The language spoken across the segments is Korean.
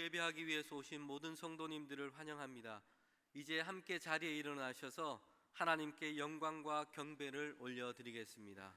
예배하기 위해서 오신 모든 성도님들을 환영합니다. 이제 함께 자리에 일어나셔서 하나님께 영광과 경배를 올려드리겠습니다.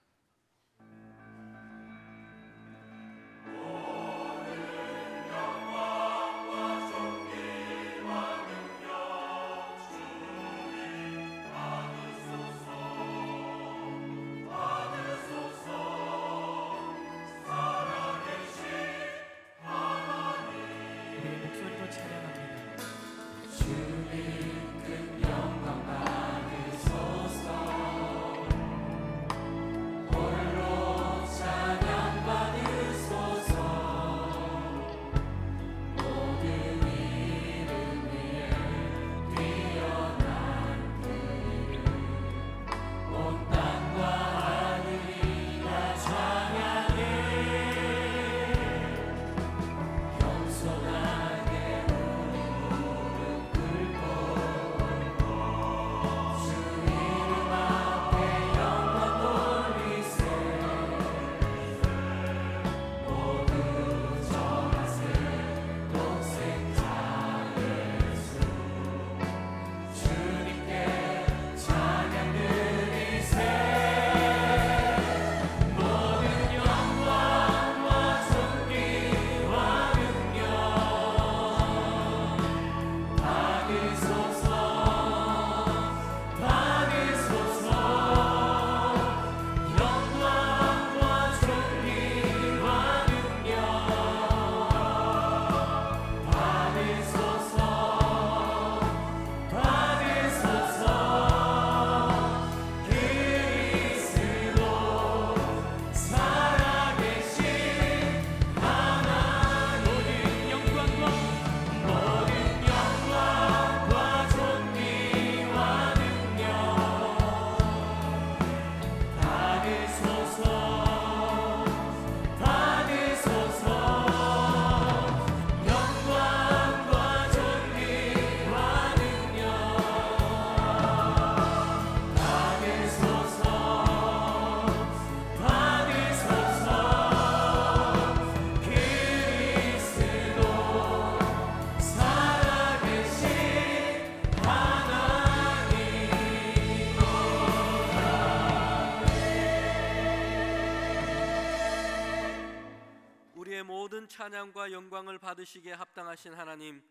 모든 찬양과 영광을 받으시기에 합당하신 하나님,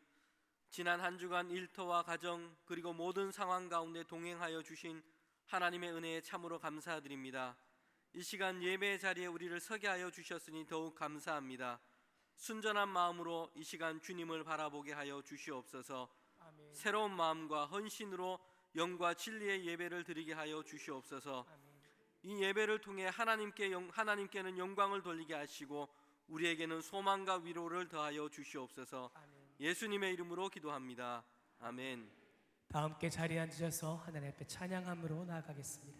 지난 한 주간 일터와 가정 그리고 모든 상황 가운데 동행하여 주신 하나님의 은혜에 참으로 감사드립니다. 이 시간 예배의 자리에 우리를 서게 하여 주셨으니 더욱 감사합니다. 순전한 마음으로 이 시간 주님을 바라보게 하여 주시옵소서. 아멘. 새로운 마음과 헌신으로 영과 진리의 예배를 드리게 하여 주시옵소서. 아멘. 이 예배를 통해 하나님께는 영광을 돌리게 하시고 우리에게는 소망과 위로를 더하여 주시옵소서. 아멘. 예수님의 이름으로 기도합니다. 아멘. 다 함께 자리에 앉으셔서 하나님 앞에 찬양함으로 나아가겠습니다.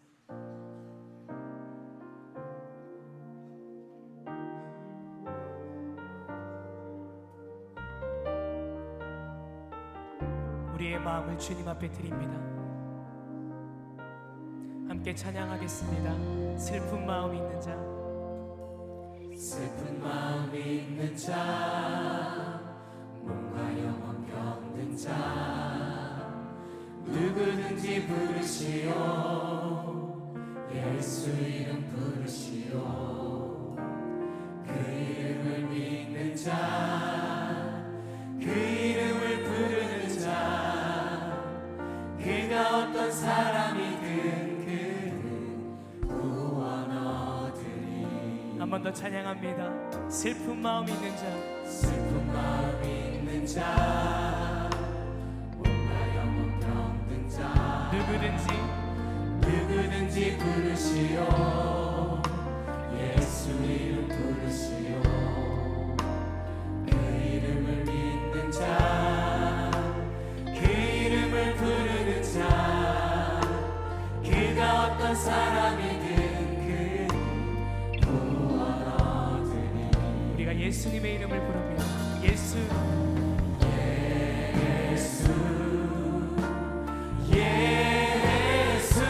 우리의 마음을 주님 앞에 드립니다. 함께 찬양하겠습니다. 슬픈 마음이 있는 자, 슬픈 마음이 있는 자, 몸과 영혼 병든 자, 누구든지 부르시오. 예수 이름 부르시오. 그 이름을 믿는 자, 그 이름을 부르는 자, 그가 어떤 사람이든 그는 구원 얻으리. 한 번 더 찬양합니다. 슬픈 마음이 있는 자, 슬픈 마음이 있는 자, 몸과 영혼 병든 자, 누구든지 부르시오. 예수 이름 부르시오. 그 이름을 믿는 자, 그 이름을 부르는 자, 그가 어떤 사람이든 그 구원 얻으리. 우리가 예수님의 이름을 부릅니다. 예수, 예수, 예수,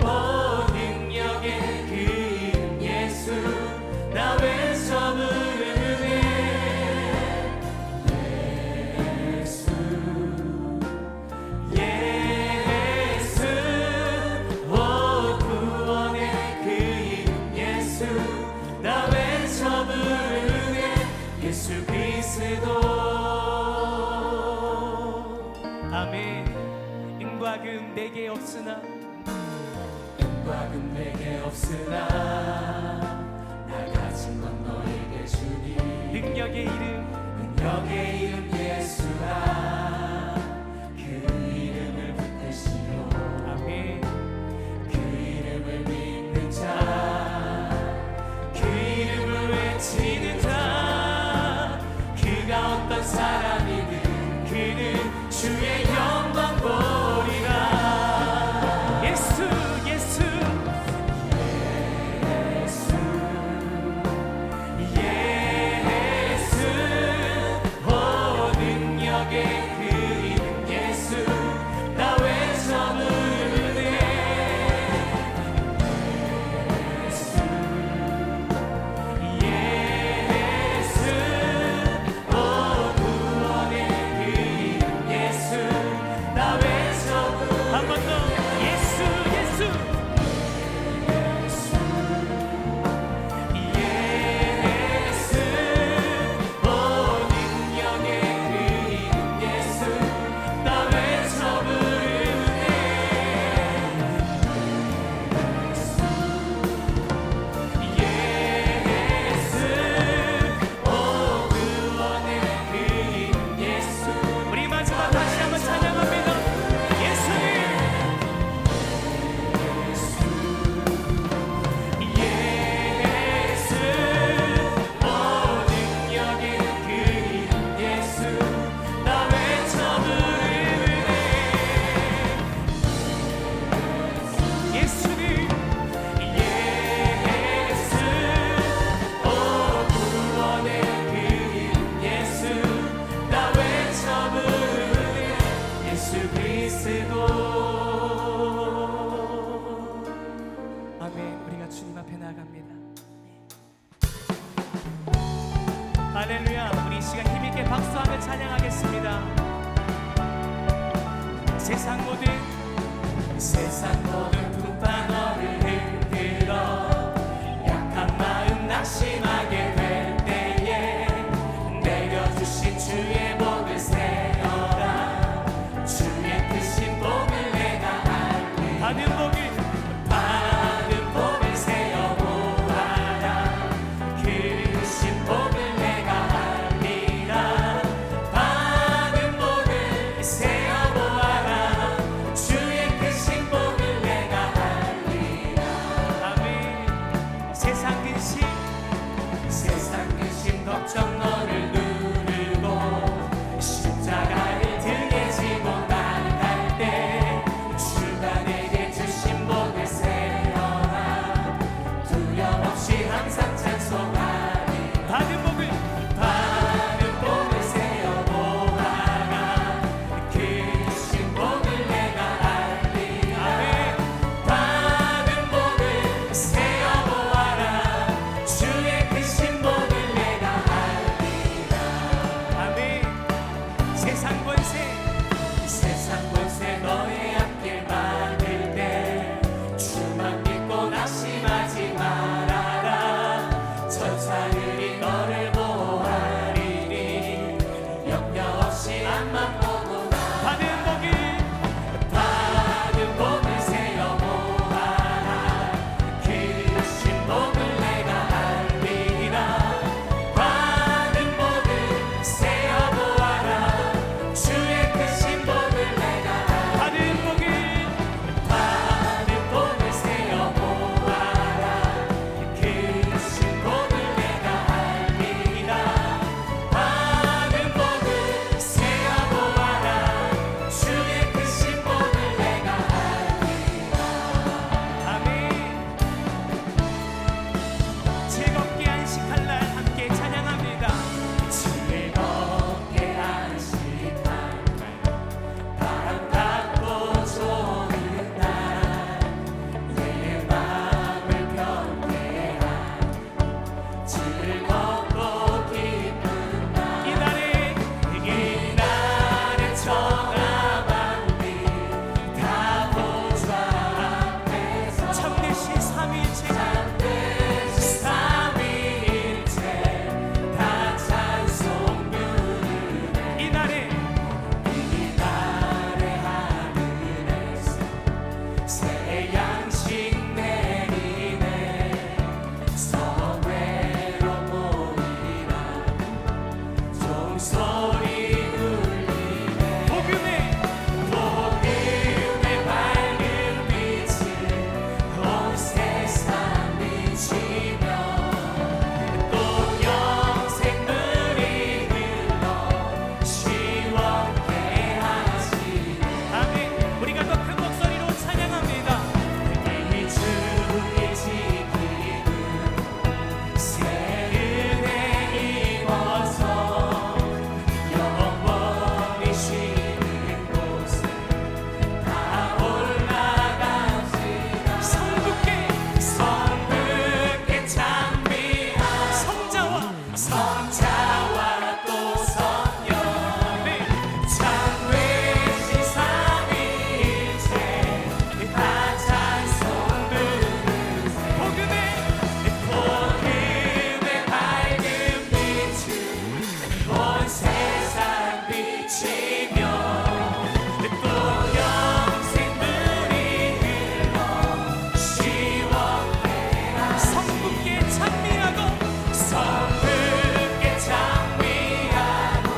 오 능력의 그 이름 예수, 나 외쳐 부르네. 나 예수 그리스도. 아멘. 은과 금 내게 없으나 은과 금 내게 없으나 나 가진 건 너에게 주니 능력의 이름 능력의 이름 예수라. 그 이름을 붙드시오. 아멘. 그 이름을 믿는 자, 그 이름을 외치는 자, 그가 어떤 사람이든 그는 주의 영광 보리라. 예수 예수 예수 예수 오 능력의 그 이름 예수 나 외쳐 부르네. 예수 예수 오 구원의 그 이름 예수 나 외쳐 부르네. 한 번 더 예수 예수 예수 오 능력의 그 이름 예수 나 외쳐 부르네. 예수 오 구원의 그 이름 예수. 우리 마지막 다시 한번 찬양합니다. 예수님 예수 오 능력의 그 이름 예수 나 외쳐 부르네. 예수님 예수 오 구원의 그 이름 예수 나 외쳐 부르네. 예수 그리스도. 아멘. 우리가 주님 앞에 나아갑니다. 할렐루야. 우리 이 시간 힘있게 박수하며 찬양하겠습니다. 세상 모든 풍파 너를 흔들어 약한 마음 낙심하게 될 때에 내려주신 주의 복을 세어라. 주의 크신 복을 내가 알리. 받은 복을 세어 보아라. 크신 복을 내가 알리라. 받은 복을 세어 보아라. 주의 크신 복을 내가 알리라. 아멘. 세상 근심 세상 근심 걱정 너를 누르고 십자가를 등에 지고 나갈 때 주가 내게 주신 복을 세어라. 두려움 없이 항상 찬송하리. 받은 복을 받은 복을 세어 보아라. 크신 복을 내가 알리라. 아멘. 받은 복을 세어 보아라. 주의 크신 복을 내가 알리라. 아멘. 세상 권세 세상 권세 너의 앞길 막을 때 주만 믿고 낙심하지 말아라. 천사들이 너를 보호하리니 염려 없이 앞만 보고 나. 받은 복을 받은 복을 세어 보아라. 크신 복을 내가 알리라. 받은 복을 세어 보아라. 소리 울리네 복음의 복음의 밝은 빛을 온 세상 비치며 또 영생물이 흘러 시원케 하시네 아멘. 우리가 더 큰 목소리로 찬양합니다. 이 주의 지키고 새 은혜 입어서 영원히 쉬는 곳을 다 올라갑시다 성부께 찬미하고 성자와 또 성령 참되신 삼위일체 다 찬송 부르세 복음의 밝은 빛을 온 세상 비치며 또 영생물이 흘러 시원케 성부께 찬미하고 성부께 찬미하고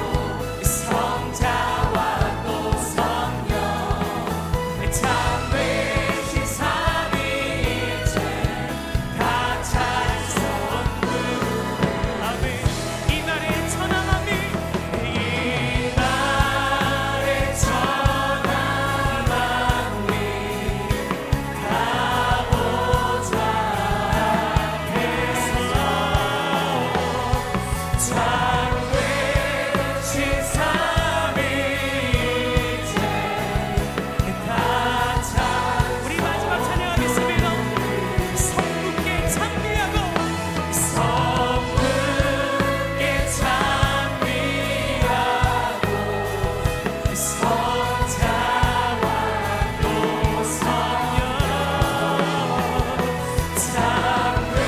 성자와 또 성령 참되신 삼위일체 다 찬송 아멘. 이날의 천왕함이 이날의 천하만리 가보자 참되신 삼위일체 다 찬송 우리 마지막 찬양하겠습니다. 성부께 찬미하고 성부께 찬미하고 성자와 또 성령 참되신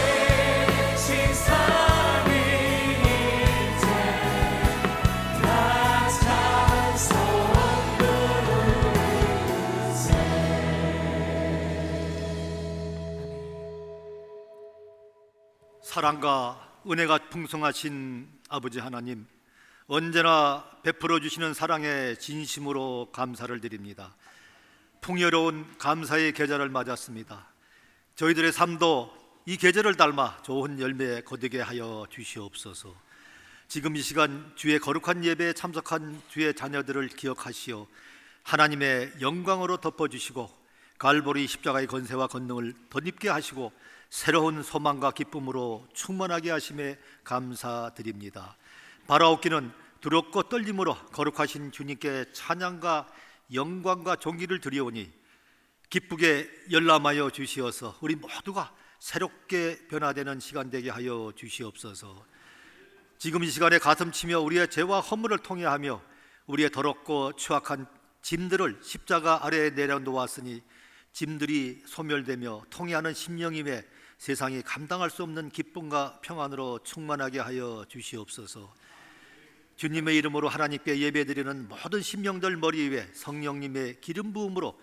삼위일체 다 찬송 사랑과 은혜가 풍성하신 아버지 하나님, 언제나 베풀어 주시는 사랑에 진심으로 감사를 드립니다. 풍요로운 감사의 계절을 맞았습니다. 저희들의 삶도 이 계절을 닮아 좋은 열매 거두게 하여 주시옵소서. 지금 이 시간 주의 거룩한 예배에 참석한 주의 자녀들을 기억하시어 하나님의 영광으로 덮어주시고 갈보리 십자가의 권세와 권능을 덧입게 하시고 새로운 소망과 기쁨으로 충만하게 하심에 감사드립니다. 바라옵기는 두렵고 떨림으로 거룩하신 주님께 찬양과 영광과 존귀를 드리오니 기쁘게 열람하여 주시어서 우리 모두가 새롭게 변화되는 시간 되게 하여 주시옵소서. 지금 이 시간에 가슴치며 우리의 죄와 허물을 통회하며 우리의 더럽고 추악한 짐들을 십자가 아래에 내려놓았으니 짐들이 소멸되며 통회하는 심령임에 세상이 감당할 수 없는 기쁨과 평안으로 충만하게 하여 주시옵소서. 주님의 이름으로 하나님께 예배드리는 모든 심령들 머리 위에 성령님의 기름 부음으로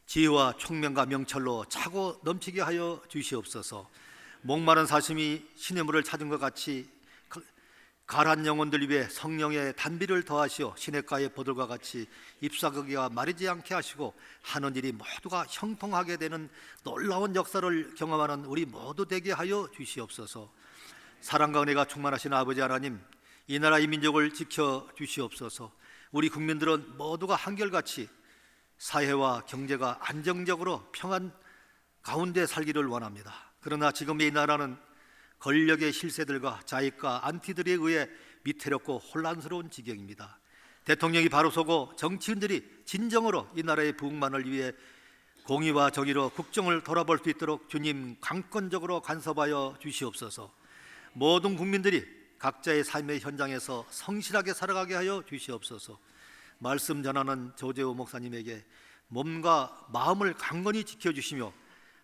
지혜와 총명과 명철로 차고 넘치게 하여 주시옵소서. 목마른 사슴이 시냇물을 찾은 것 같이 가란 영혼들 위해 성령의 단비를 더하시어 시냇가의 보들과 같이 잎사귀가 마르지 않게 하시고 하는 일이 모두가 형통하게 되는 놀라운 역사를 경험하는 우리 모두 되게 하여 주시옵소서. 사랑과 은혜가 충만하신 아버지 하나님, 이 나라 이 민족을 지켜 주시옵소서. 우리 국민들은 모두가 한결같이 사회와 경제가 안정적으로 평안 가운데 살기를 원합니다. 그러나 지금 이 나라는 권력의 실세들과 자익과 안티들에 의해 위태롭고 혼란스러운 지경입니다. 대통령이 바로 서고 정치인들이 진정으로 이 나라의 부흥만을 위해 공의와 정의로 국정을 돌아볼 수 있도록 주님 강권적으로 간섭하여 주시옵소서. 모든 국민들이 각자의 삶의 현장에서 성실하게 살아가게 하여 주시옵소서. 말씀 전하는 조재호 목사님에게 몸과 마음을 강건히 지켜주시며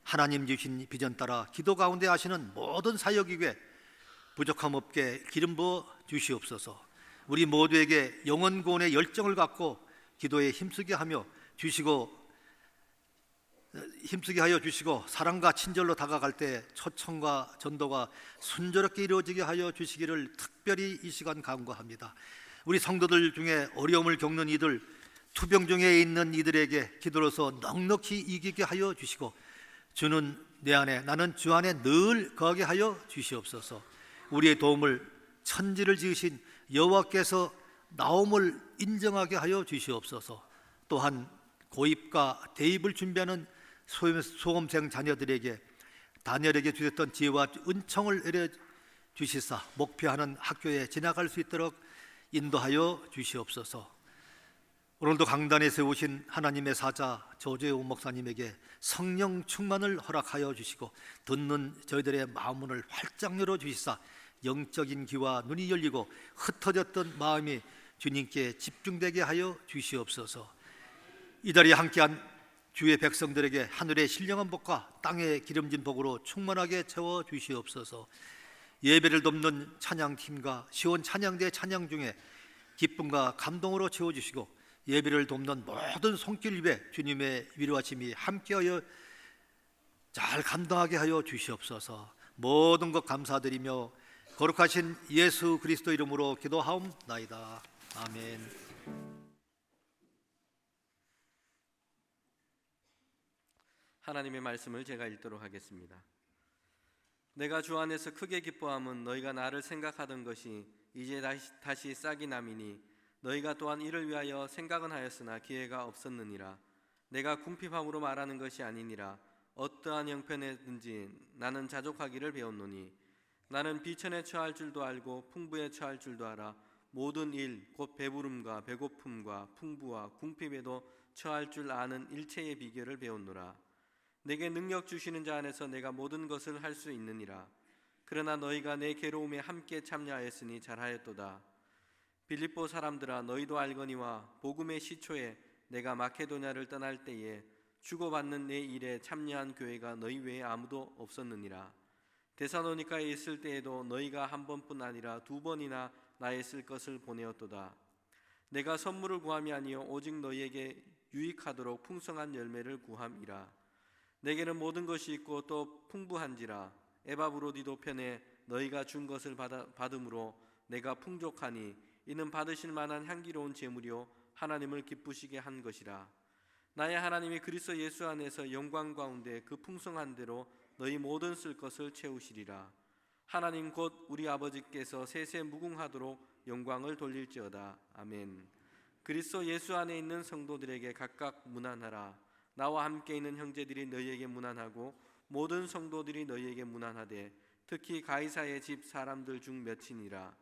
하나님 주신 비전 따라 기도 가운데 하시는 모든 사역 위에 부족함 없게 기름 부어 주시옵소서. 우리 모두에게 영원 구원의 열정을 갖고 기도에 힘쓰게 하여 주시고 사랑과 친절로 다가갈 때 초청과 전도가 순조롭게 이루어지게 하여 주시기를 특별히 이 시간 간구합니다. 우리 성도들 중에 어려움을 겪는 이들, 투병 중에 있는 이들에게 기도로서 넉넉히 이기게 하여 주시고, 주는 내 안에, 나는 주 안에 늘 거하게 하여 주시옵소서. 우리의 도움을 천지를 지으신 여호와께서 나옴을 인정하게 하여 주시옵소서. 또한 고입과 대입을 준비하는 소험생 자녀들에게 다니엘에게 주셨던 지혜와 은총을 내려 주시사 목표하는 학교에 지나갈 수 있도록 인도하여 주시옵소서. 오늘도 강단에 세우신 하나님의 사자 조재호 목사님에게 성령 충만을 허락하여 주시고, 듣는 저희들의 마음문을 활짝 열어 주시사 영적인 귀와 눈이 열리고 흩어졌던 마음이 주님께 집중되게 하여 주시옵소서. 이 자리에 함께한 주의 백성들에게 하늘의 신령한 복과 땅의 기름진 복으로 충만하게 채워 주시옵소서. 예배를 돕는 찬양팀과 시온 찬양대 찬양 중에 기쁨과 감동으로 채워주시고, 예배를 돕는 모든 손길 위에 주님의 위로하심이 함께하여 잘 감당하게 하여 주시옵소서. 모든 것 감사드리며 거룩하신 예수 그리스도 이름으로 기도하옵나이다. 아멘. 하나님의 말씀을 제가 읽도록 하겠습니다. 내가 주 안에서 크게 기뻐함은 너희가 나를 생각하던 것이 이제 다시 싹이 남이니, 너희가 또한 이를 위하여 생각은 하였으나 기회가 없었느니라. 내가 궁핍함으로 말하는 것이 아니니라. 어떠한 형편에든지 나는 자족하기를 배웠노니, 나는 비천에 처할 줄도 알고 풍부에 처할 줄도 알아. 모든 일 곧 배부름과 배고픔과 풍부와 궁핍에도 처할 줄 아는 일체의 비결을 배웠노라. 내게 능력 주시는 자 안에서 내가 모든 것을 할 수 있느니라. 그러나 너희가 내 괴로움에 함께 참여하였으니 잘하였도다. 빌립보 사람들아, 너희도 알거니와 복음의 시초에 내가 마케도냐를 떠날 때에 주고받는 내 일에 참여한 교회가 너희 외에 아무도 없었느니라. 데살로니가에 있을 때에도 너희가 한 번뿐 아니라 두 번이나 나의 쓸 것을 보내었도다. 내가 선물을 구함이 아니요 오직 너희에게 유익하도록 풍성한 열매를 구함이라. 내게는 모든 것이 있고 또 풍부한지라. 에바브로디도 편에 너희가 준 것을 받음으로 내가 풍족하니, 이는 받으실 만한 향기로운 제물이요 하나님을 기쁘시게 한 것이라. 나의 하나님이 그리스도 예수 안에서 영광 가운데 그 풍성한 대로 너희 모든 쓸 것을 채우시리라. 하나님 곧 우리 아버지께서 세세 무궁하도록 영광을 돌릴지어다. 아멘. 그리스도 예수 안에 있는 성도들에게 각각 문안하라. 나와 함께 있는 형제들이 너희에게 문안하고 모든 성도들이 너희에게 문안하되, 특히 가이사의 집 사람들 중 몇이니라.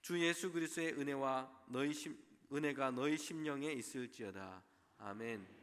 주 예수 그리스도의 은혜가 너희 심령에 있을지어다. 아멘.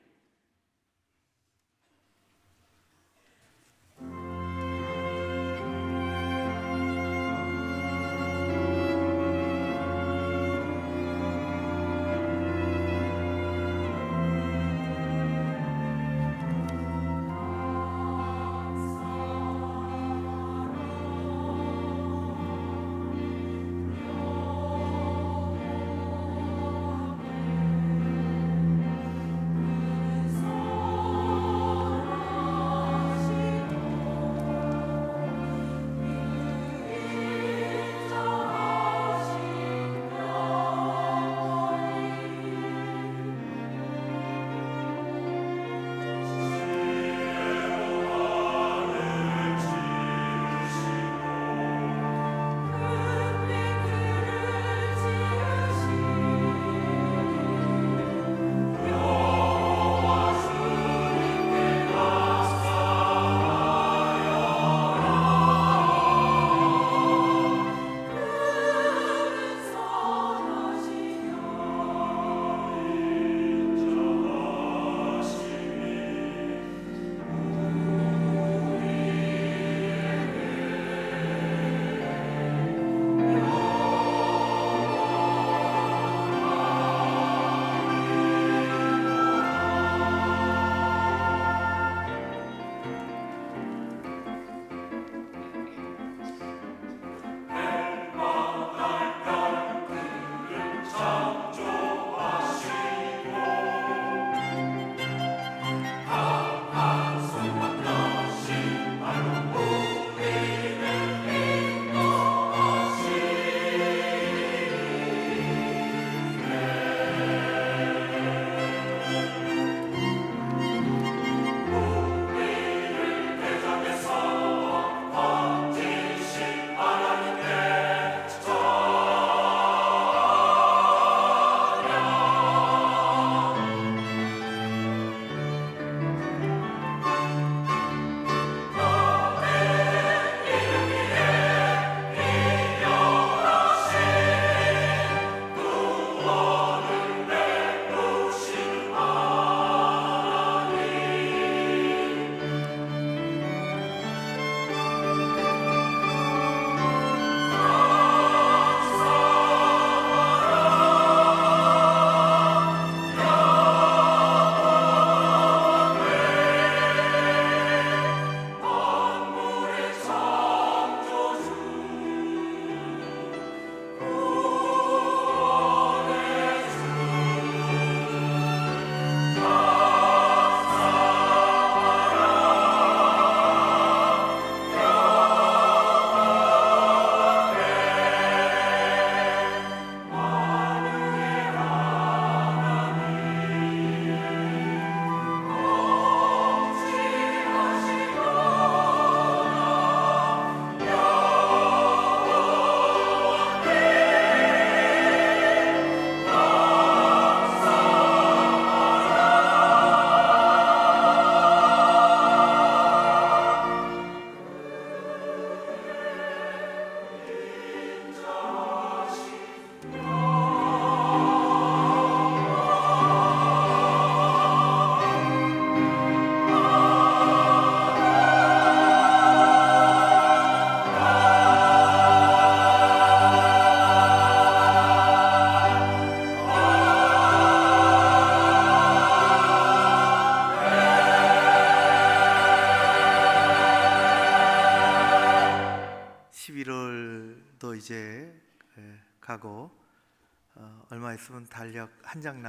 얼마 있으면 달력 한 장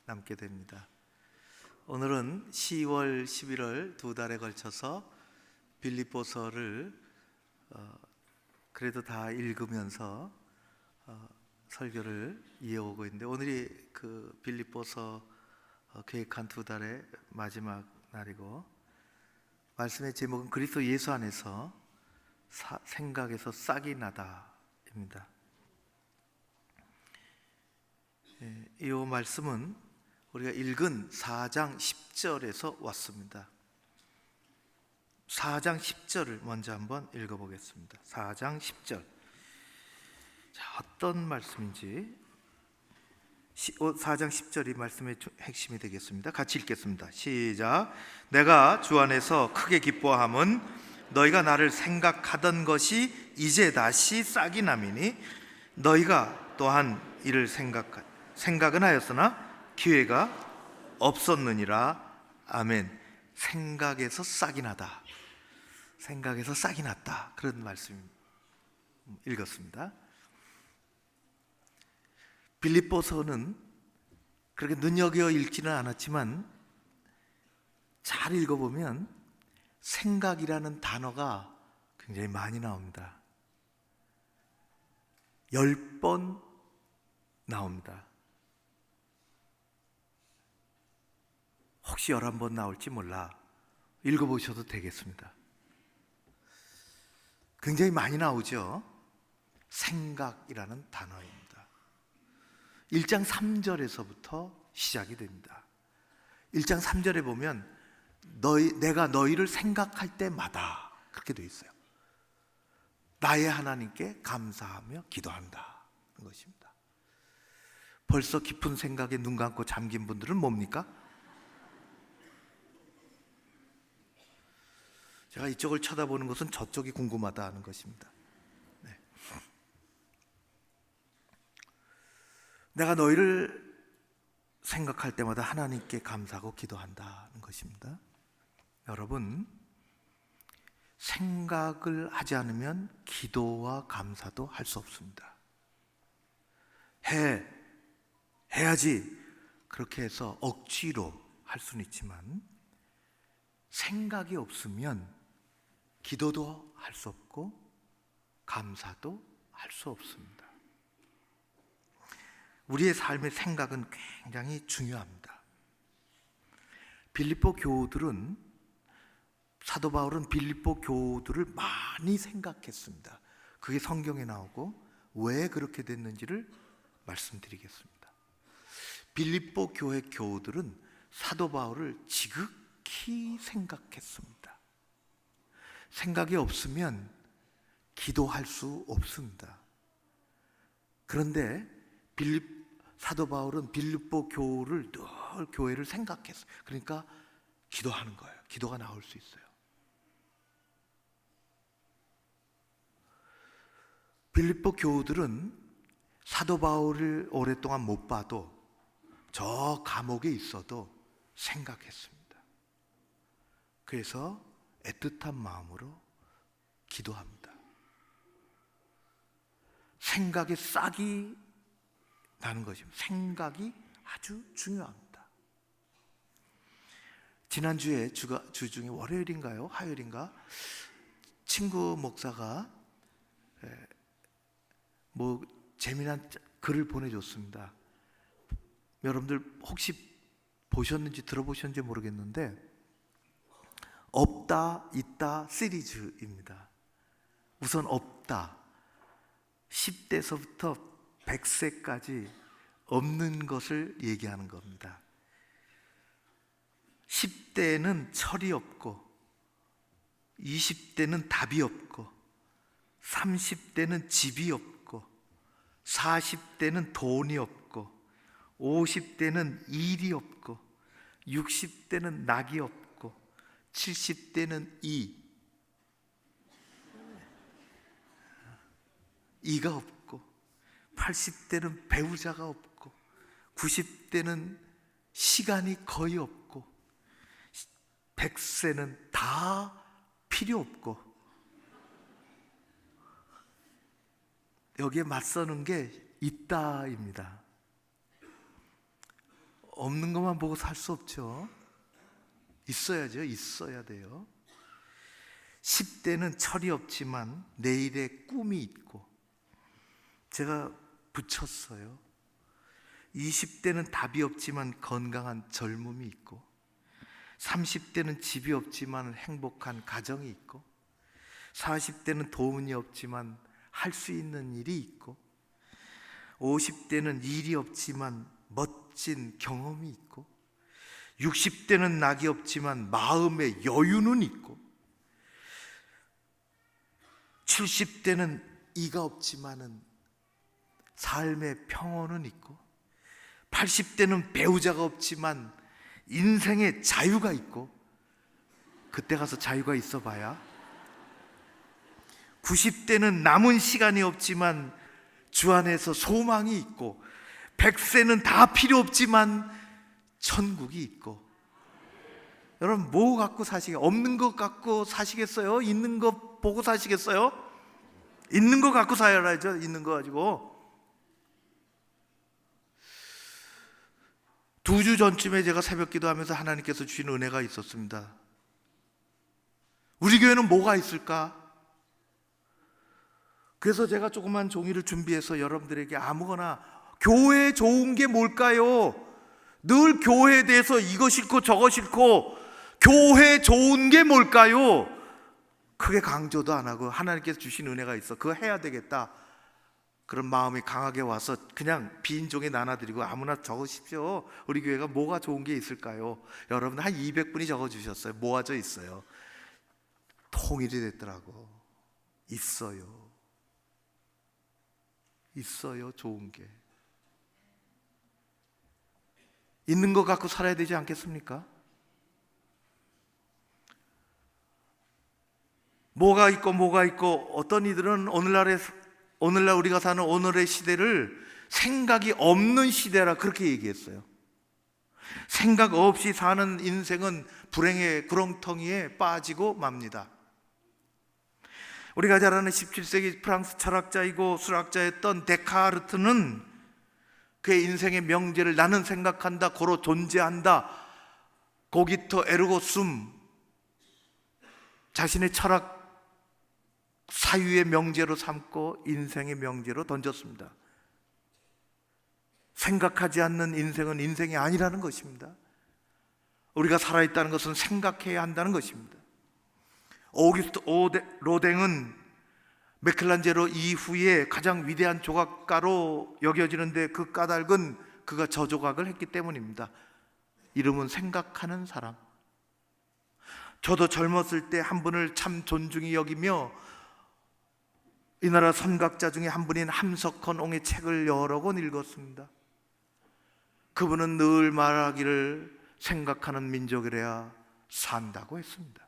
남게 됩니다. 오늘은 10월, 11월 두 달에 걸쳐서 빌립보서를 그래도 다 읽으면서 설교를 이어오고 있는데, 오늘이 그 빌립보서 계획한 두 달의 마지막 날이고, 말씀의 제목은 그리스도 예수 안에서 생각에서 싹이 나다입니다. 이 말씀은 우리가 읽은 4장 10절에서 왔습니다. 4장 10절을 먼저 한번 읽어보겠습니다. 4장 10절. 자, 어떤 말씀인지 4장 10절이 말씀의 핵심이 되겠습니다. 같이 읽겠습니다. 시작. 내가 주 안에서 크게 기뻐함은 너희가 나를 생각하던 것이 이제 다시 싹이 남이니 너희가 또한 이를 생각은 하였으나 기회가 없었느니라. 아멘. 생각에서 싹이 나다. 생각에서 싹이 났다. 그런 말씀 읽었습니다. 빌립보서는 그렇게 눈여겨 읽지는 않았지만 잘 읽어보면 생각이라는 단어가 굉장히 많이 나옵니다. 10번 나옵니다. 혹시 11번 나올지 몰라. 읽어보셔도 되겠습니다. 굉장히 많이 나오죠. 생각이라는 단어입니다. 1장 3절에서부터 시작이 됩니다. 1장 3절에 보면 내가 너희를 생각할 때마다 그렇게 되어 있어요. 나의 하나님께 감사하며 기도한다 는 것입니다. 벌써 깊은 생각에 눈 감고 잠긴 분들은 뭡니까? 제가 이쪽을 쳐다보는 것은 저쪽이 궁금하다 하는 것입니다. 네. 내가 너희를 생각할 때마다 하나님께 감사하고 기도한다는 것입니다. 여러분, 생각을 하지 않으면 기도와 감사도 할 수 없습니다. 해야지 그렇게 해서 억지로 할 수는 있지만 생각이 없으면 기도도 할 수 없고 감사도 할 수 없습니다. 우리의 삶의 생각은 굉장히 중요합니다. 빌립보 교우들은, 사도 바울은 빌립보 교우들을 많이 생각했습니다. 그게 성경에 나오고 왜 그렇게 됐는지를 말씀드리겠습니다. 빌립보 교회 교우들은 사도 바울을 지극히 생각했습니다. 생각이 없으면 기도할 수 없습니다. 그런데 사도 바울은 빌립보 교회를 생각했어요. 그러니까 기도하는 거예요. 기도가 나올 수 있어요. 빌립보 교우들은 사도 바울을 오랫동안 못 봐도 저 감옥에 있어도 생각했습니다. 그래서 애틋한 마음으로 기도합니다. 생각에 싹이 나는 것입니다. 생각이 아주 중요합니다. 지난주에 주 중에 월요일인가요? 화요일인가? 친구 목사가 재미난 글을 보내줬습니다. 여러분들 혹시 보셨는지 들어보셨는지 모르겠는데, 없다 있다 시리즈입니다. 우선 없다, 10대서부터 100세까지 없는 것을 얘기하는 겁니다. 10대는 철이 없고, 20대는 답이 없고, 30대는 집이 없고, 40대는 돈이 없고, 50대는 일이 없고, 60대는 낙이 없고, 70대는 이가 없고, 80대는 배우자가 없고, 90대는 시간이 거의 없고, 100세는 다 필요 없고, 여기에 맞서는 게 있다입니다. 없는 것만 보고 살 수 없죠. 있어야죠. 있어야 돼요. 10대는 철이 없지만 내일의 꿈이 있고, 제가 붙였어요. 20대는 답이 없지만 건강한 젊음이 있고, 30대는 집이 없지만 행복한 가정이 있고, 40대는 돈이 없지만 할 수 있는 일이 있고, 50대는 일이 없지만 멋진 경험이 있고, 60대는 낙이 없지만 마음의 여유는 있고, 70대는 이가 없지만은 삶의 평온은 있고, 80대는 배우자가 없지만 인생의 자유가 있고, 그때 가서 자유가 있어 봐야, 90대는 남은 시간이 없지만 주 안에서 소망이 있고, 100세는 다 필요 없지만 천국이 있고. 여러분, 뭐 갖고 사시겠어요? 없는 것 갖고 사시겠어요? 있는 거 보고 사시겠어요? 있는 거 갖고 살아야죠. 있는 거 가지고. 2주 전쯤에 제가 새벽 기도하면서 하나님께서 주신 은혜가 있었습니다. 우리 교회는 뭐가 있을까? 그래서 제가 조그만 종이를 준비해서 여러분들에게 아무거나, 교회 좋은 게 뭘까요? 늘 교회에 대해서 이거 싫고 저거 싫고, 교회 좋은 게 뭘까요? 크게 강조도 안 하고 하나님께서 주신 은혜가 있어, 그거 해야 되겠다, 그런 마음이 강하게 와서 그냥 빈 종에 나눠드리고 아무나 적으십시오. 우리 교회가 뭐가 좋은 게 있을까요? 여러분 한 200분이 적어주셨어요. 모아져 있어요. 통일이 됐더라고. 있어요. 있어요. 좋은 게. 있는 것 갖고 살아야 되지 않겠습니까? 뭐가 있고 어떤 이들은 오늘날 우리가 사는 오늘의 시대를 생각이 없는 시대라 그렇게 얘기했어요. 생각 없이 사는 인생은 불행의 구렁텅이에 빠지고 맙니다. 우리가 잘 아는 17세기 프랑스 철학자이고 수학자였던 데카르트는 그의 인생의 명제를 나는 생각한다, 고로 존재한다, 고기토 에르고 숨, 자신의 철학 사유의 명제로 삼고 인생의 명제로 던졌습니다. 생각하지 않는 인생은 인생이 아니라는 것입니다. 우리가 살아있다는 것은 생각해야 한다는 것입니다. 오기스트 로댕은 미켈란젤로 이후에 가장 위대한 조각가로 여겨지는데 그 까닭은 그가 저 조각을 했기 때문입니다. 이름은 생각하는 사람. 저도 젊었을 때 한 분을 참 존중히 여기며 이 나라 선각자 중에 한 분인 함석헌옹의 책을 여러 권 읽었습니다. 그분은 늘 말하기를 생각하는 민족이래야 산다고 했습니다.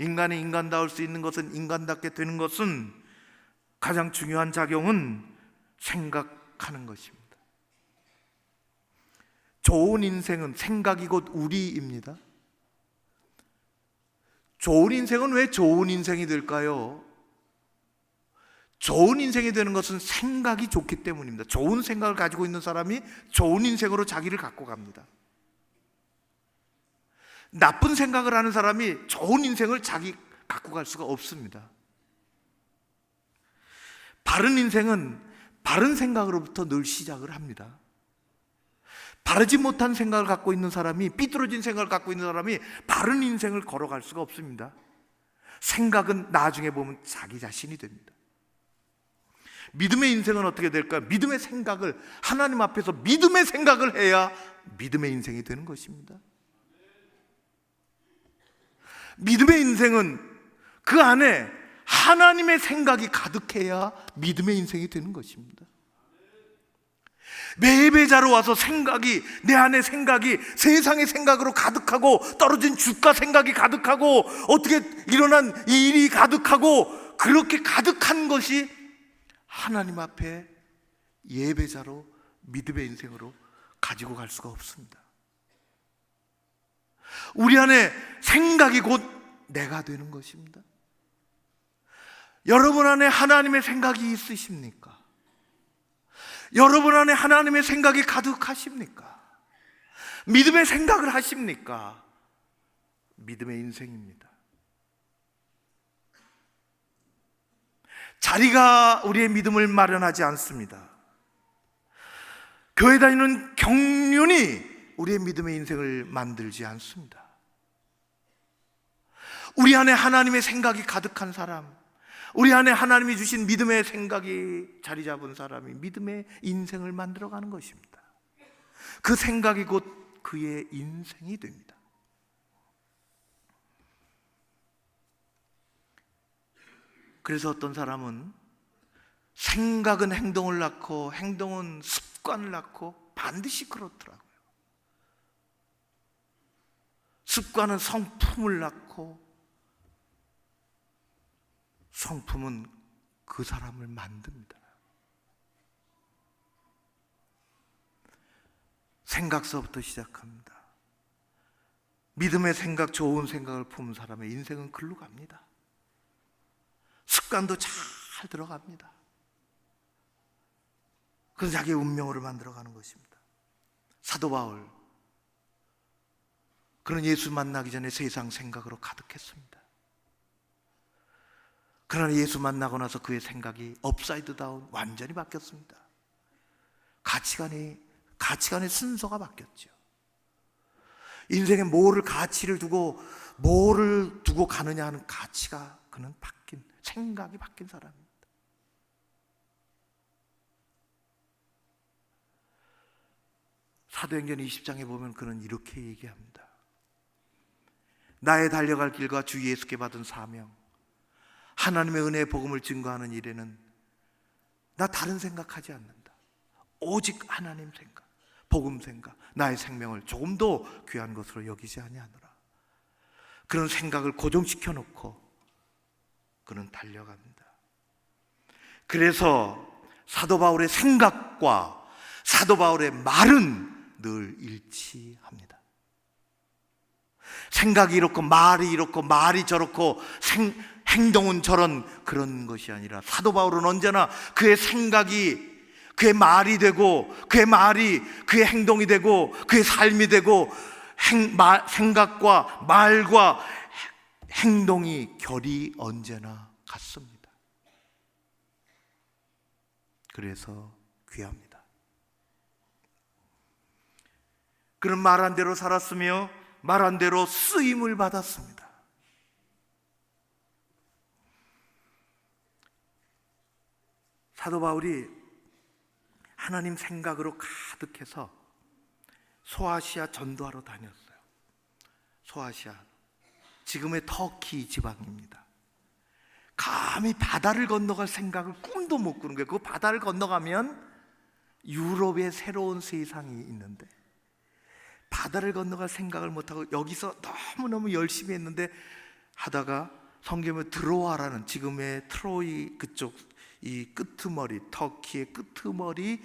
인간이 인간다울 수 있는 것은, 인간답게 되는 것은 가장 중요한 작용은 생각하는 것입니다. 좋은 인생은 생각이 곧 우리입니다. 좋은 인생은 왜 좋은 인생이 될까요? 좋은 인생이 되는 것은 생각이 좋기 때문입니다. 좋은 생각을 가지고 있는 사람이 좋은 인생으로 자기를 갖고 갑니다. 나쁜 생각을 하는 사람이 좋은 인생을 자기 갖고 갈 수가 없습니다. 바른 인생은 바른 생각으로부터 늘 시작을 합니다. 바르지 못한 생각을 갖고 있는 사람이, 삐뚤어진 생각을 갖고 있는 사람이 바른 인생을 걸어갈 수가 없습니다. 생각은 나중에 보면 자기 자신이 됩니다. 믿음의 인생은 어떻게 될까요? 믿음의 생각을, 하나님 앞에서 믿음의 생각을 해야 믿음의 인생이 되는 것입니다. 믿음의 인생은 그 안에 하나님의 생각이 가득해야 믿음의 인생이 되는 것입니다. 내 예배자로 와서 생각이, 내 안에 생각이 세상의 생각으로 가득하고, 떨어진 주가 생각이 가득하고, 어떻게 일어난 이 일이 가득하고, 그렇게 가득한 것이 하나님 앞에 예배자로 믿음의 인생으로 가지고 갈 수가 없습니다. 우리 안에 생각이 곧 내가 되는 것입니다. 여러분 안에 하나님의 생각이 있으십니까? 여러분 안에 하나님의 생각이 가득하십니까? 믿음의 생각을 하십니까? 믿음의 인생입니다. 자리가 우리의 믿음을 마련하지 않습니다. 교회 다니는 경륜이 우리의 믿음의 인생을 만들지 않습니다. 우리 안에 하나님의 생각이 가득한 사람, 우리 안에 하나님이 주신 믿음의 생각이 자리 잡은 사람이 믿음의 인생을 만들어가는 것입니다. 그 생각이 곧 그의 인생이 됩니다. 그래서 어떤 사람은 생각은 행동을 낳고 행동은 습관을 낳고 반드시 그렇더라고요. 습관은 성품을 낳고 성품은 그 사람을 만듭니다. 생각서부터 시작합니다. 믿음의 생각, 좋은 생각을 품은 사람의 인생은 글로 갑니다. 습관도 잘 들어갑니다. 그래서 자기의 운명으로 만들어가는 것입니다. 사도 바울, 그는 예수 만나기 전에 세상 생각으로 가득했습니다. 그러나 예수 만나고 나서 그의 생각이 업사이드 다운, 완전히 바뀌었습니다. 가치관의 순서가 바뀌었죠. 인생에 가치를 두고 뭐를 두고 가느냐 하는 가치가 그는 생각이 바뀐 사람입니다. 사도행전 20장에 보면 그는 이렇게 얘기합니다. 나의 달려갈 길과 주 예수께 받은 사명, 하나님의 은혜의 복음을 증거하는 일에는 나 다른 생각하지 않는다. 오직 하나님 생각, 복음 생각, 나의 생명을 조금도 귀한 것으로 여기지 아니하노라. 그런 생각을 고정시켜 놓고 그는 달려갑니다. 그래서 사도 바울의 생각과 사도 바울의 말은 늘 일치합니다. 생각이 이렇고 말이 이렇고 말이 저렇고 행동은 저런 그런 것이 아니라 사도 바울은 언제나 그의 생각이 그의 말이 되고 그의 말이 그의 행동이 되고 그의 삶이 되고 생각과 말과 행동이 결이 언제나 같습니다. 그래서 귀합니다. 그는 말한 대로 살았으며 말한 대로 쓰임을 받았습니다. 사도 바울이 하나님 생각으로 가득해서 소아시아 전도하러 다녔어요. 소아시아, 지금의 터키 지방입니다. 감히 바다를 건너갈 생각을 꿈도 못 꾸는 거예요. 그 바다를 건너가면 유럽의 새로운 세상이 있는데 바다를 건너갈 생각을 못하고 여기서 너무너무 열심히 했는데 하다가 성경에 드로아라는 지금의 트로이 그쪽 이 끄트머리, 터키의 끄트머리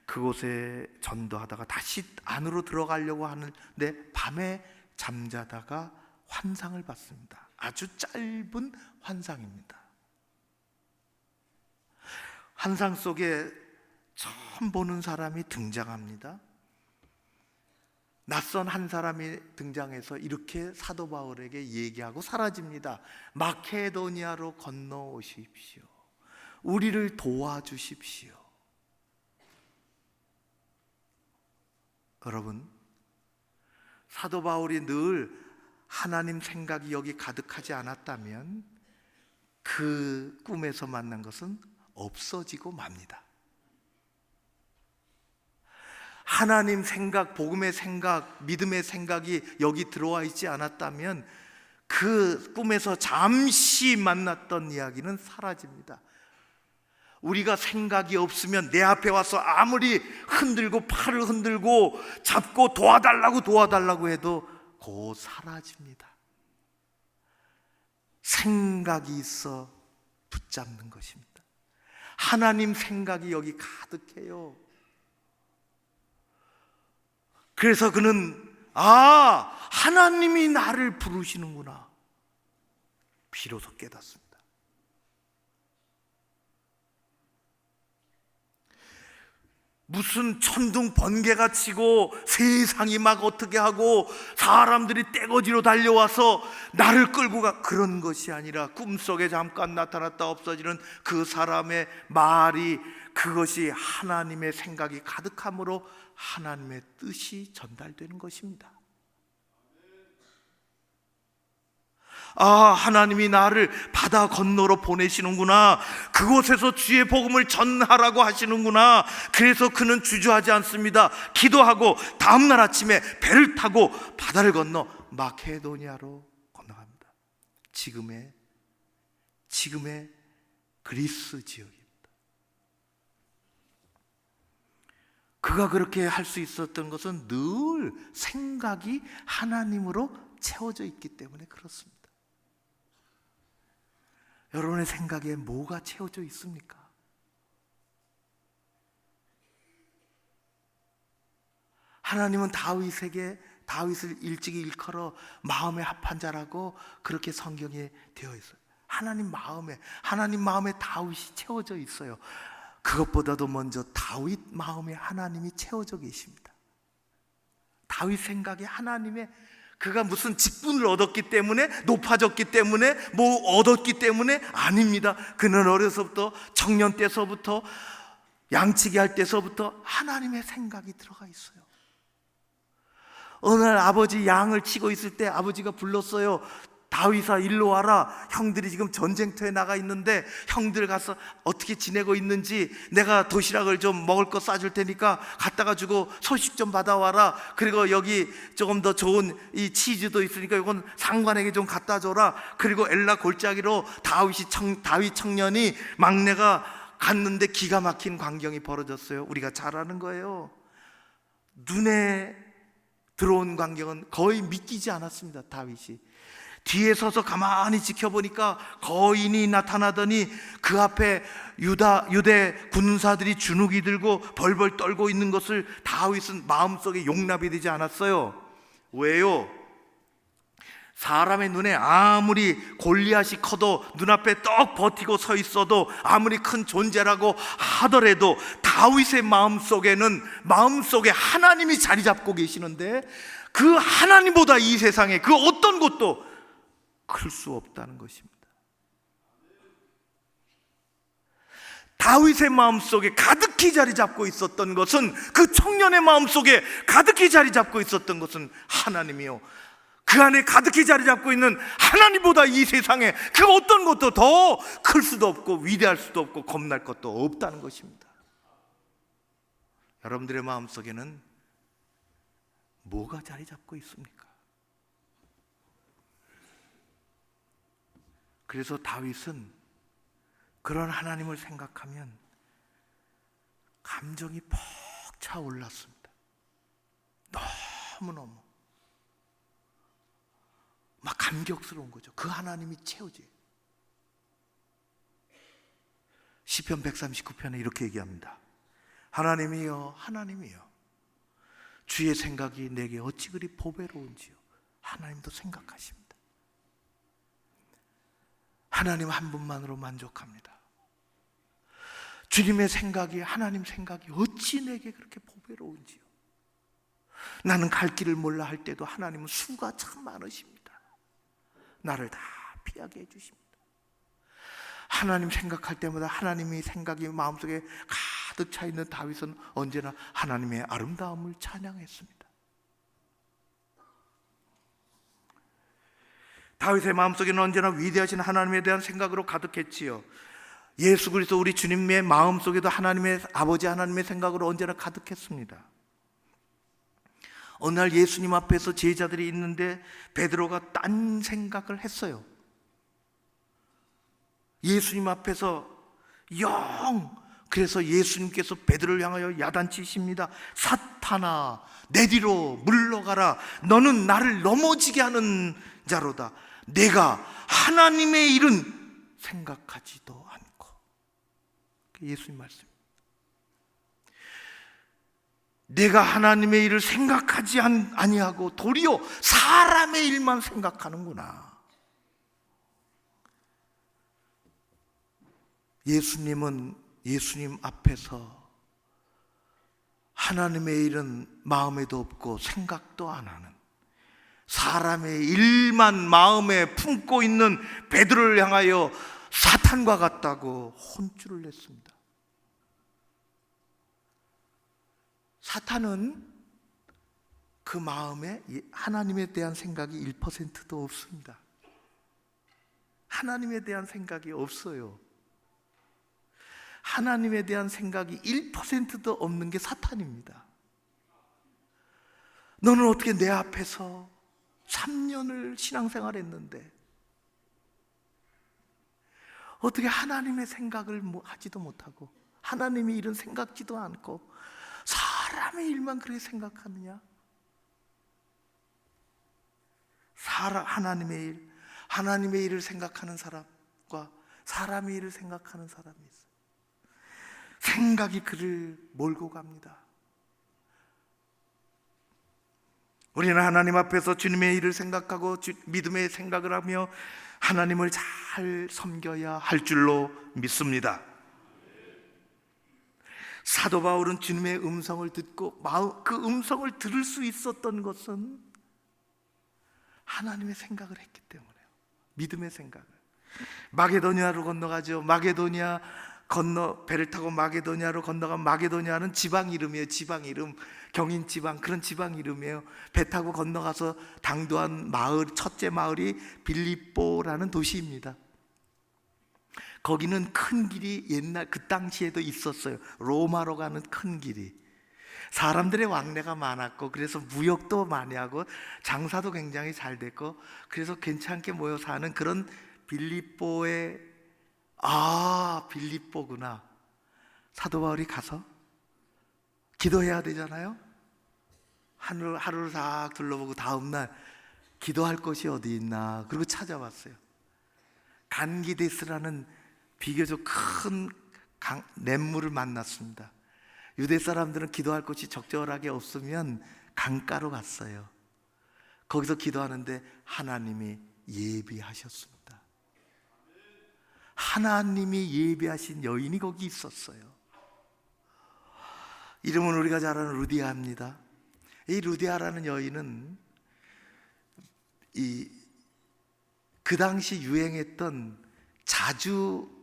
그곳에 전도하다가 다시 안으로 들어가려고 하는데 밤에 잠자다가 환상을 봤습니다. 아주 짧은 환상입니다. 환상 속에 처음 보는 사람이 등장합니다. 낯선 한 사람이 등장해서 이렇게 사도 바울에게 얘기하고 사라집니다. 마케도니아로 건너오십시오. 우리를 도와주십시오. 여러분, 사도 바울이 늘 하나님 생각이 여기 가득하지 않았다면 그 꿈에서 만난 것은 없어지고 맙니다. 하나님 생각, 복음의 생각, 믿음의 생각이 여기 들어와 있지 않았다면 그 꿈에서 잠시 만났던 이야기는 사라집니다. 우리가 생각이 없으면 내 앞에 와서 아무리 흔들고 팔을 흔들고 잡고 도와달라고 해도 곧 사라집니다. 생각이 있어 붙잡는 것입니다. 하나님 생각이 여기 가득해요. 그래서 그는 하나님이 나를 부르시는구나 비로소 깨닫습니다. 무슨 천둥 번개가 치고 세상이 막 어떻게 하고 사람들이 떼거지로 달려와서 나를 끌고 가, 그런 것이 아니라 꿈속에 잠깐 나타났다 없어지는 그 사람의 말이, 그것이 하나님의 생각이 가득함으로 하나님의 뜻이 전달되는 것입니다. 아, 하나님이 나를 바다 건너로 보내시는구나, 그곳에서 주의 복음을 전하라고 하시는구나. 그래서 그는 주저하지 않습니다. 기도하고 다음날 아침에 배를 타고 바다를 건너 마케도니아로 건너갑니다. 지금의 그리스 지역입니다. 그가 그렇게 할 수 있었던 것은 늘 생각이 하나님으로 채워져 있기 때문에 그렇습니다. 여러분의 생각에 뭐가 채워져 있습니까? 하나님은 다윗을 일찍이 일컬어 마음에 합한 자라고 그렇게 성경에 되어 있어요. 하나님 마음에 다윗이 채워져 있어요. 그것보다도 먼저 다윗 마음에 하나님이 채워져 계십니다. 다윗 생각에 하나님의, 그가 무슨 직분을 얻었기 때문에, 높아졌기 때문에, 뭐 얻었기 때문에 아닙니다. 그는 어려서부터, 청년 때서부터, 양치기 할 때서부터 하나님의 생각이 들어가 있어요. 어느 날 아버지 양을 치고 있을 때 아버지가 불렀어요. 다윗아, 일로 와라. 형들이 지금 전쟁터에 나가 있는데 형들 가서 어떻게 지내고 있는지 내가 도시락을 좀 먹을 거 싸줄 테니까 갖다가 주고 소식 좀 받아와라. 그리고 여기 조금 더 좋은 이 치즈도 있으니까 이건 상관에게 좀 갖다 줘라. 그리고 엘라 골짜기로 다윗 청년이, 막내가 갔는데 기가 막힌 광경이 벌어졌어요. 우리가 잘 아는 거예요. 눈에 들어온 광경은 거의 믿기지 않았습니다. 다윗이 뒤에 서서 가만히 지켜보니까 거인이 나타나더니 그 앞에 유대 군사들이 주눅이 들고 벌벌 떨고 있는 것을 다윗은 마음속에 용납이 되지 않았어요. 왜요? 사람의 눈에 아무리 골리앗이 커도, 눈앞에 떡 버티고 서 있어도, 아무리 큰 존재라고 하더라도 다윗의 마음속에 하나님이 자리 잡고 계시는데, 그 하나님보다 이 세상에 그 어떤 것도 클 수 없다는 것입니다. 다윗의 마음속에 가득히 자리 잡고 있었던 것은, 그 청년의 마음속에 가득히 자리 잡고 있었던 것은 하나님이요, 그 안에 가득히 자리 잡고 있는 하나님보다 이 세상에 그 어떤 것도 더 클 수도 없고 위대할 수도 없고 겁날 것도 없다는 것입니다. 여러분들의 마음속에는 뭐가 자리 잡고 있습니까? 그래서 다윗은 그런 하나님을 생각하면 감정이 퍽 차올랐습니다. 너무너무 막 감격스러운 거죠. 그 하나님이 채워져요. 시편 139편에 이렇게 얘기합니다. 하나님이여, 하나님이여, 주의 생각이 내게 어찌 그리 보배로운지요. 하나님도 생각하십니다. 하나님 한 분만으로 만족합니다. 주님의 생각이, 하나님 생각이 어찌 내게 그렇게 보배로운지요. 나는 갈 길을 몰라 할 때도 하나님은 수가 참 많으십니다. 나를 다 피하게 해주십니다. 하나님 생각할 때마다 하나님의 생각이 마음속에 가득 차 있는 다윗은 언제나 하나님의 아름다움을 찬양했습니다. 다윗의 마음속에는 언제나 위대하신 하나님에 대한 생각으로 가득했지요. 예수 그리스도 우리 주님의 마음속에도 하나님의 아버지 하나님의 생각으로 언제나 가득했습니다. 어느 날 예수님 앞에서 제자들이 있는데 베드로가 딴 생각을 했어요. 예수님 앞에서 그래서 예수님께서 베드로를 향하여 야단치십니다. 사탄아, 내 뒤로 물러가라. 너는 나를 넘어지게 하는 자로다. 내가 하나님의 일은 생각하지도 않고. 예수님 말씀. 내가 하나님의 일을 생각하지 아니하고 도리어 사람의 일만 생각하는구나. 예수님은 예수님 앞에서 하나님의 일은 마음에도 없고 생각도 안 하는 사람의 일만 마음에 품고 있는 베드로를 향하여 사탄과 같다고 혼쭐을 냈습니다. 사탄은 그 마음에 하나님에 대한 생각이 1%도 없습니다. 하나님에 대한 생각이 없어요. 하나님에 대한 생각이 1%도 없는 게 사탄입니다. 너는 어떻게 내 앞에서 3년을 신앙생활 했는데 어떻게 하나님의 생각을 하지도 못하고 하나님의 일은 생각지도 않고 사람의 일만 그렇게 생각하느냐? 하나님의 일을 생각하는 사람과 사람의 일을 생각하는 사람이 있어요. 생각이 그를 몰고 갑니다. 우리는 하나님 앞에서 주님의 일을 생각하고 믿음의 생각을 하며 하나님을 잘 섬겨야 할 줄로 믿습니다. 사도 바울은 주님의 음성을 듣고 그 음성을 들을 수 있었던 것은 하나님의 생각을 했기 때문에요. 믿음의 생각을. 마게도니아로 건너가죠. 배를 타고 마게도니아로 건너간 마게도니아는 지방 이름이에요. 지방 이름. 경인 지방, 그런 지방 이름이에요. 배 타고 건너가서 당도한 마을, 첫째 마을이 빌립보라는 도시입니다. 거기는 큰 길이 그 당시에도 있었어요. 로마로 가는 큰 길이. 사람들의 왕래가 많았고, 그래서 무역도 많이 하고 장사도 굉장히 잘 됐고, 그래서 괜찮게 모여 사는 그런 빌립보의 빌립보구나. 사도 바울이 가서 기도해야 되잖아요. 하루를 싹 둘러보고 다음날 기도할 곳이 어디 있나, 그리고 찾아봤어요. 간기데스라는 비교적 큰 냇물을 만났습니다. 유대 사람들은 기도할 곳이 적절하게 없으면 강가로 갔어요. 거기서 기도하는데 하나님이 예비하셨습니다. 하나님이 예비하신 여인이 거기 있었어요. 이름은 우리가 잘 아는 루디아입니다. 이 루디아라는 여인은 그 당시 유행했던 자주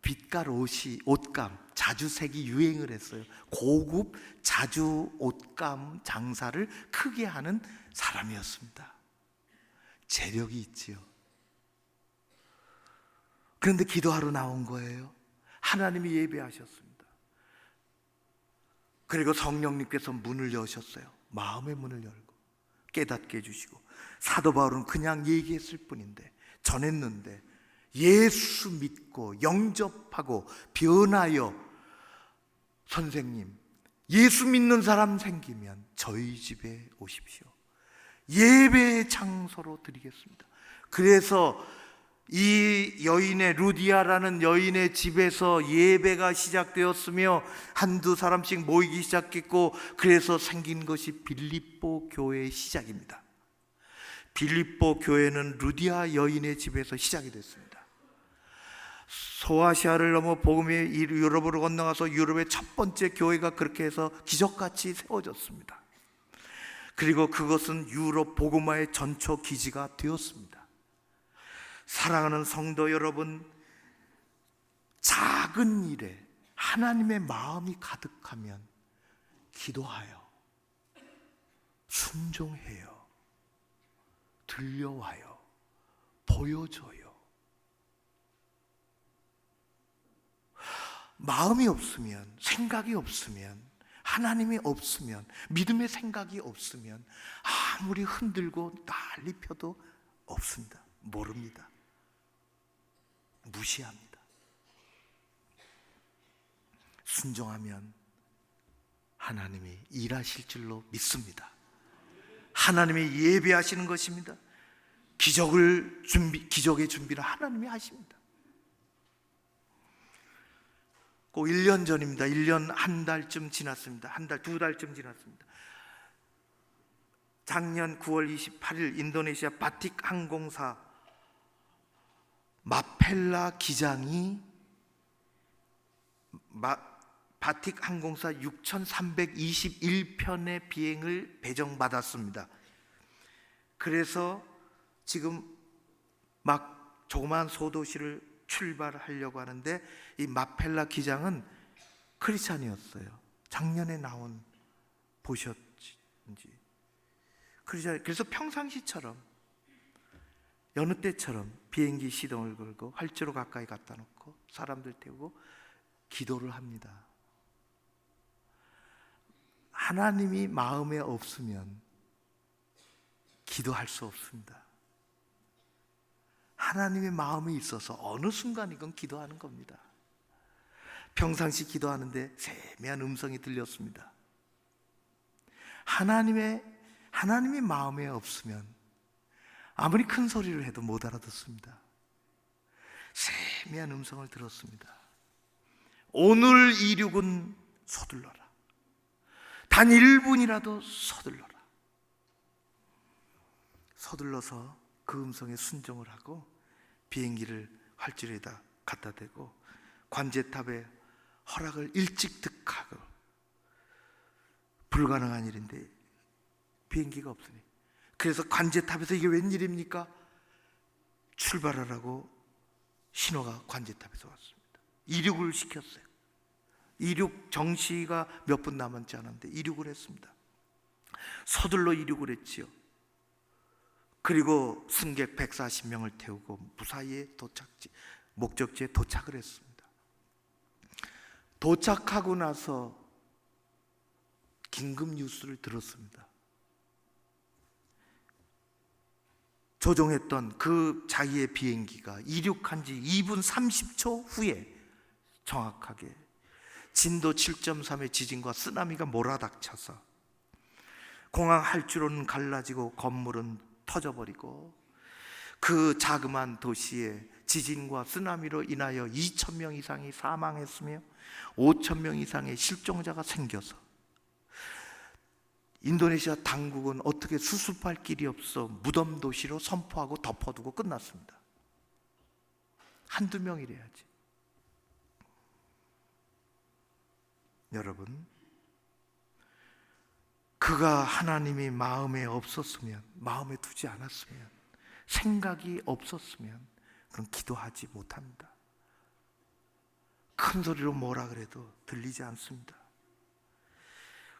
빛깔 옷감, 자주색이 유행을 했어요. 고급 자주 옷감 장사를 크게 하는 사람이었습니다. 재력이 있지요. 그런데 기도하러 나온 거예요. 하나님이 예배하셨습니다. 그리고 성령님께서 문을 여셨어요. 마음의 문을 열고 깨닫게 해주시고, 사도 바울은 그냥 얘기했을 뿐인데, 전했는데 예수 믿고 영접하고 변하여, 선생님 예수 믿는 사람 생기면 저희 집에 오십시오. 예배의 장소로 드리겠습니다. 그래서 이 여인의, 루디아라는 여인의 집에서 예배가 시작되었으며 한두 사람씩 모이기 시작했고, 그래서 생긴 것이 빌립보 교회의 시작입니다. 빌립보 교회는 루디아 여인의 집에서 시작이 됐습니다. 소아시아를 넘어 복음이 유럽으로 건너가서 유럽의 첫 번째 교회가 그렇게 해서 기적같이 세워졌습니다. 그리고 그것은 유럽 복음화의 전초 기지가 되었습니다. 사랑하는 성도 여러분, 작은 일에 하나님의 마음이 가득하면 기도하여, 순종해요, 들려와요, 보여줘요. 마음이 없으면, 생각이 없으면, 하나님이 없으면, 믿음의 생각이 없으면 아무리 흔들고 난리 펴도 없습니다. 모릅니다. 무시합니다. 순종하면 하나님이 일하실 줄로 믿습니다. 하나님이 예배하시는 것입니다. 기적의 준비를 하나님이 하십니다. 꼭 1년 전입니다. 1년 한 달쯤 지났습니다. 두 달쯤 지났습니다. 작년 9월 28일 인도네시아 바틱 항공사 마펠라 기장이 바틱 항공사 6,321편의 비행을 배정받았습니다. 그래서 지금 막 조그마한 소도시를 출발하려고 하는데 이 마펠라 기장은 크리스찬이었어요. 작년에 나온 보셨는지. 그래서 평상시처럼 여느 때처럼 비행기 시동을 걸고 활주로 가까이 갖다 놓고 사람들 태우고 기도를 합니다. 하나님이 마음에 없으면 기도할 수 없습니다. 하나님의 마음이 있어서 어느 순간이건 기도하는 겁니다. 평상시 기도하는데 세미한 음성이 들렸습니다. 하나님의 마음에 없으면 아무리 큰 소리를 해도 못 알아듣습니다. 세미한 음성을 들었습니다. 오늘 이륙은 서둘러라. 단 1분이라도 서둘러라. 서둘러서 그 음성에 순종을 하고 비행기를 활주로에다 갖다 대고 관제탑에 허락을 일찍 득하고, 불가능한 일인데 비행기가 없으니, 그래서 관제탑에서 이게 웬일입니까? 출발하라고 신호가 관제탑에서 왔습니다. 이륙을 시켰어요. 이륙 정시가 몇 분 남았지 않았는데 이륙을 했습니다. 서둘러 이륙을 했지요. 그리고 승객 140명을 태우고 무사히 목적지에 도착을 했습니다. 도착하고 나서 긴급 뉴스를 들었습니다. 조종했던 그 자기의 비행기가 이륙한 지 2분 30초 후에 정확하게 진도 7.3의 지진과 쓰나미가 몰아닥쳐서 공항 활주로는 갈라지고 건물은 터져버리고 그 자그마한 도시에 지진과 쓰나미로 인하여 2,000명 이상이 사망했으며 5,000명 이상의 실종자가 생겨서 인도네시아 당국은 어떻게 수습할 길이 없어 무덤 도시로 선포하고 덮어두고 끝났습니다. 한두 명이래야지. 여러분, 그가 하나님이 마음에 없었으면, 마음에 두지 않았으면, 생각이 없었으면 그럼 기도하지 못합니다. 큰 소리로 뭐라 그래도 들리지 않습니다.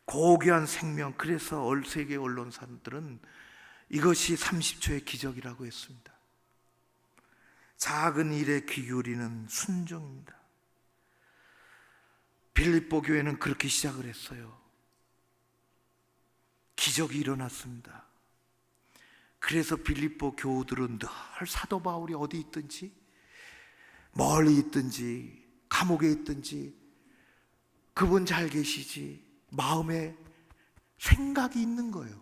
고귀한 생명, 그래서 세계 언론사들은 이것이 30초의 기적이라고 했습니다. 작은 일에 귀 기울이는 순종입니다. 빌립보 교회는 그렇게 시작을 했어요. 기적이 일어났습니다. 그래서 빌립보 교우들은 늘 사도 바울이 어디 있든지, 멀리 있든지, 감옥에 있든지 그분 잘 계시지 마음에 생각이 있는 거예요.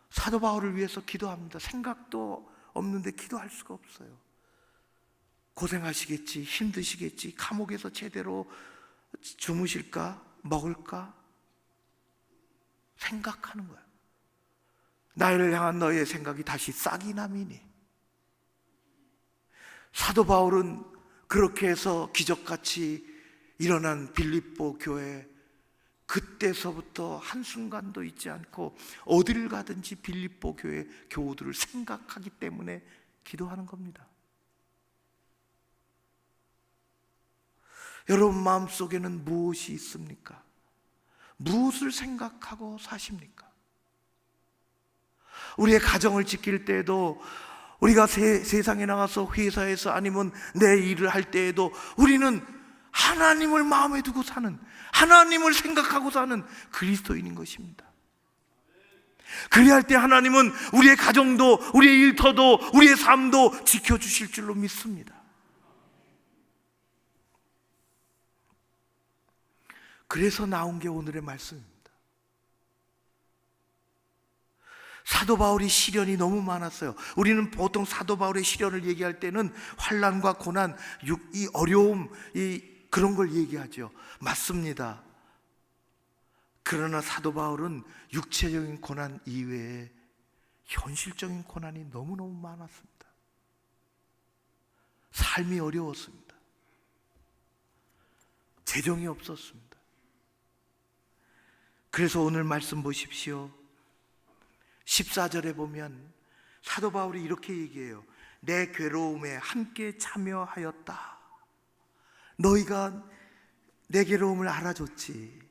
사도 바울을 위해서 기도합니다. 생각도 없는데 기도할 수가 없어요. 고생하시겠지, 힘드시겠지, 감옥에서 제대로 주무실까, 먹을까 생각하는 거예요. 나를 향한 너의 생각이 다시 싹이 나미니. 사도 바울은 그렇게 해서 기적같이 일어난 빌립보 교회, 그때서부터 한순간도 잊지 않고 어디를 가든지 빌립보 교회 교우들을 생각하기 때문에 기도하는 겁니다. 여러분 마음속에는 무엇이 있습니까? 무엇을 생각하고 사십니까? 우리의 가정을 지킬 때에도, 우리가 세상에 나가서 회사에서 아니면 내 일을 할 때에도 우리는 하나님을 마음에 두고 사는, 하나님을 생각하고 사는 그리스도인인 것입니다. 그래야 할 때 하나님은 우리의 가정도, 우리의 일터도, 우리의 삶도 지켜주실 줄로 믿습니다. 그래서 나온 게 오늘의 말씀입니다. 사도 바울이 시련이 너무 많았어요. 우리는 보통 사도 바울의 시련을 얘기할 때는 환난과 고난, 이 어려움, 그런 걸 얘기하죠. 맞습니다. 그러나 사도 바울은 육체적인 고난 이외에 현실적인 고난이 너무너무 많았습니다. 삶이 어려웠습니다. 재정이 없었습니다. 그래서 오늘 말씀 보십시오. 14절에 보면 사도 바울이 이렇게 얘기해요. 내 괴로움에 함께 참여하였다. 너희가 내 괴로움을 알아줬지.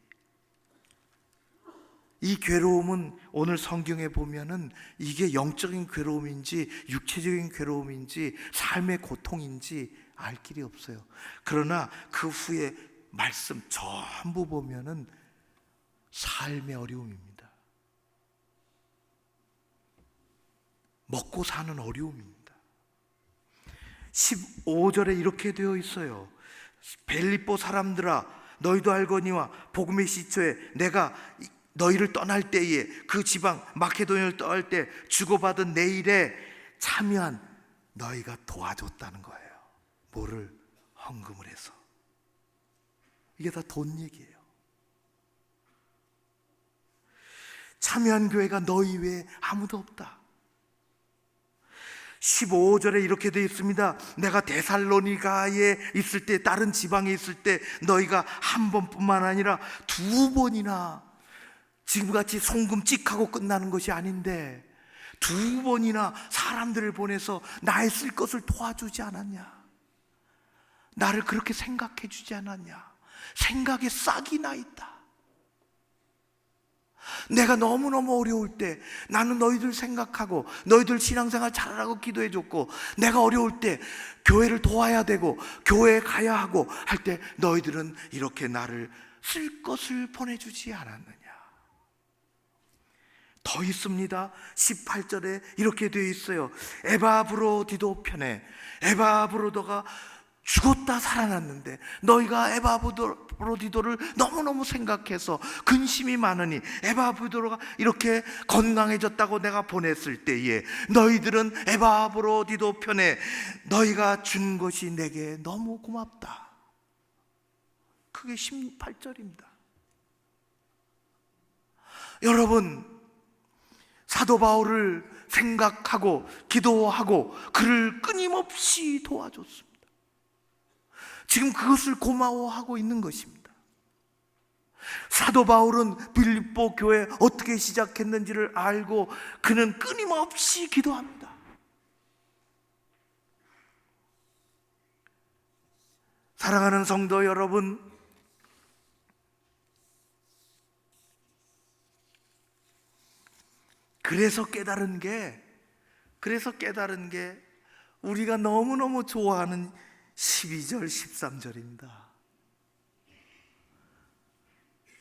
이 괴로움은 오늘 성경에 보면은 이게 영적인 괴로움인지 육체적인 괴로움인지 삶의 고통인지 알 길이 없어요. 그러나 그 후에 말씀 전부 보면은 삶의 어려움입니다. 먹고 사는 어려움입니다. 15절에 이렇게 되어 있어요. 벨리뽀 사람들아, 너희도 알거니와 복음의 시초에 내가 너희를 떠날 때에 그 지방 마케도니아를 떠날 때 주고받은 내 일에 참여한 너희가 도와줬다는 거예요. 뭐를? 헌금을 해서. 이게 다 돈 얘기예요. 참여한 교회가 너희 외에 아무도 없다. 15절에 이렇게 되어 있습니다. 내가 데살로니가에 있을 때, 다른 지방에 있을 때 너희가 한 번뿐만 아니라 두 번이나, 지금같이 송금 찍하고 끝나는 것이 아닌데 두 번이나 사람들을 보내서 나의 쓸 것을 도와주지 않았냐? 나를 그렇게 생각해 주지 않았냐? 생각에 싹이 나 있다. 내가 너무너무 어려울 때 나는 너희들 생각하고 너희들 신앙생활 잘하라고 기도해 줬고, 내가 어려울 때 교회를 도와야 되고 교회에 가야 하고 할 때 너희들은 이렇게 나를 쓸 것을 보내주지 않았느냐? 더 있습니다. 18절에 이렇게 되어 있어요. 에바브로디도 편에, 에바브로도가 죽었다 살아났는데 너희가 에바브로디도를 너무너무 생각해서 근심이 많으니 에바브로디도가 이렇게 건강해졌다고 내가 보냈을 때에 너희들은 에바브로디도 편에 너희가 준 것이 내게 너무 고맙다. 그게 18절입니다. 여러분, 사도 바울을 생각하고 기도하고 그를 끊임없이 도와줬습니다. 지금 그것을 고마워하고 있는 것입니다. 사도 바울은 빌립보 교회 어떻게 시작했는지를 알고 그는 끊임없이 기도합니다. 사랑하는 성도 여러분, 그래서 깨달은 게 우리가 너무너무 좋아하는 12절, 13절입니다.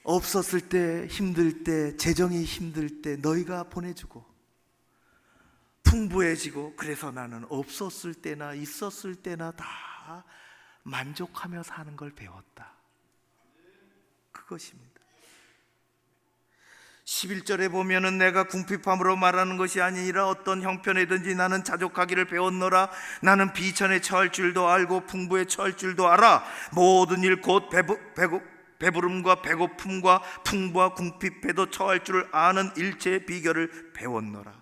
없었을 때, 힘들 때, 재정이 힘들 때 너희가 보내주고 풍부해지고, 그래서 나는 없었을 때나 있었을 때나 다 만족하며 사는 걸 배웠다. 그것입니다. 11절에 보면은 내가 궁핍함으로 말하는 것이 아니라 어떤 형편이든지 나는 자족하기를 배웠노라. 나는 비천에 처할 줄도 알고 풍부에 처할 줄도 알아. 모든 일 곧 배부름과 배고픔과 풍부와 궁핍에도 처할 줄을 아는 일체의 비결을 배웠노라.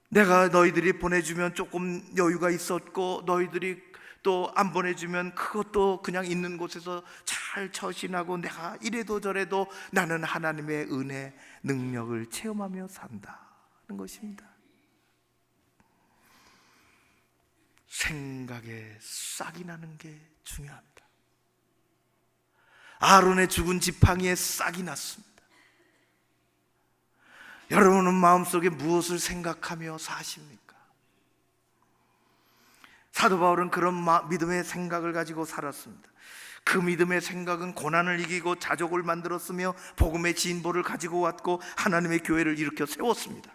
내가 너희들이 보내주면 조금 여유가 있었고, 너희들이 또 안 보내주면 그것도 그냥 있는 곳에서 잘 처신하고, 내가 이래도 저래도 나는 하나님의 은혜, 능력을 체험하며 산다는 것입니다. 생각에 싹이 나는 게 중요합니다. 아론의 죽은 지팡이에 싹이 났습니다. 여러분은 마음속에 무엇을 생각하며 사십니까? 사도 바울은 그런 믿음의 생각을 가지고 살았습니다. 그 믿음의 생각은 고난을 이기고 자족을 만들었으며 복음의 진보를 가지고 왔고 하나님의 교회를 일으켜 세웠습니다.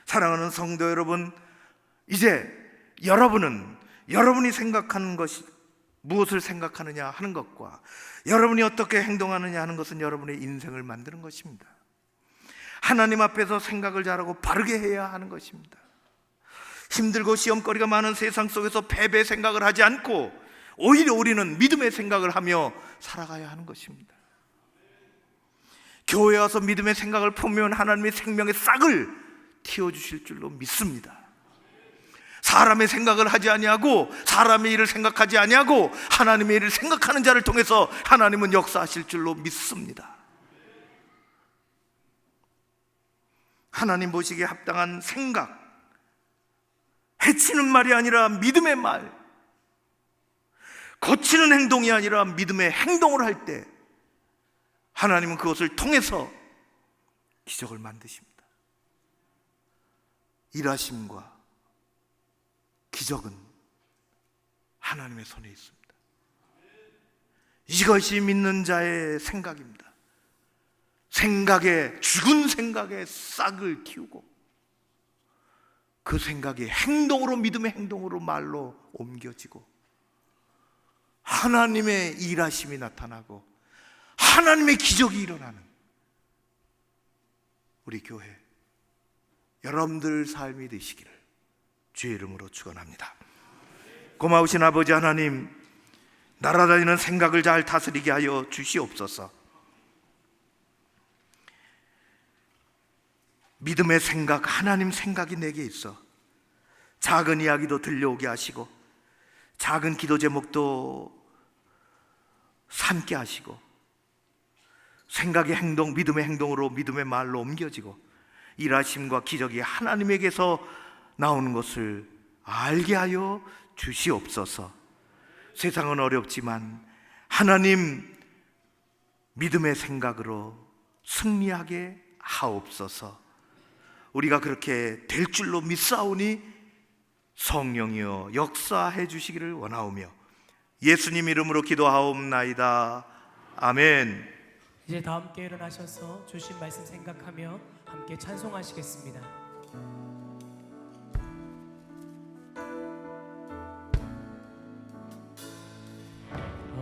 사랑하는 성도 여러분, 이제 여러분이 생각하는 것이 무엇을 생각하느냐 하는 것과 여러분이 어떻게 행동하느냐 하는 것은 여러분의 인생을 만드는 것입니다. 하나님 앞에서 생각을 잘하고 바르게 해야 하는 것입니다. 힘들고 시험거리가 많은 세상 속에서 패배 생각을 하지 않고 오히려 우리는 믿음의 생각을 하며 살아가야 하는 것입니다. 교회에 와서 믿음의 생각을 품으면 하나님의 생명의 싹을 틔워주실 줄로 믿습니다. 사람의 생각을 하지 아니하고 사람의 일을 생각하지 아니하고 하나님의 일을 생각하는 자를 통해서 하나님은 역사하실 줄로 믿습니다. 하나님 보시기에 합당한 생각, 해치는 말이 아니라 믿음의 말, 거치는 행동이 아니라 믿음의 행동을 할 때 하나님은 그것을 통해서 기적을 만드십니다. 일하심과 기적은 하나님의 손에 있습니다. 이것이 믿는 자의 생각입니다. 죽은 생각에 싹을 틔우고 그 생각이 행동으로, 믿음의 행동으로, 말로 옮겨지고 하나님의 일하심이 나타나고 하나님의 기적이 일어나는 우리 교회 여러분들 삶이 되시기를 주의 이름으로 축원합니다. 고마우신 아버지 하나님, 날아다니는 생각을 잘 다스리게 하여 주시옵소서. 믿음의 생각, 하나님 생각이 내게 있어 작은 이야기도 들려오게 하시고 작은 기도 제목도 삼게 하시고 생각의 행동, 믿음의 행동으로, 믿음의 말로 옮겨지고 일하심과 기적이 하나님에게서 나오는 것을 알게 하여 주시옵소서. 세상은 어렵지만 하나님 믿음의 생각으로 승리하게 하옵소서. 우리가 그렇게 될 줄로 믿사오니 성령이여 역사해 주시기를 원하오며 예수님 이름으로 기도하옵나이다. 아멘. 이제 다 함께 일어나셔서 주신 말씀 생각하며 함께 찬송하시겠습니다.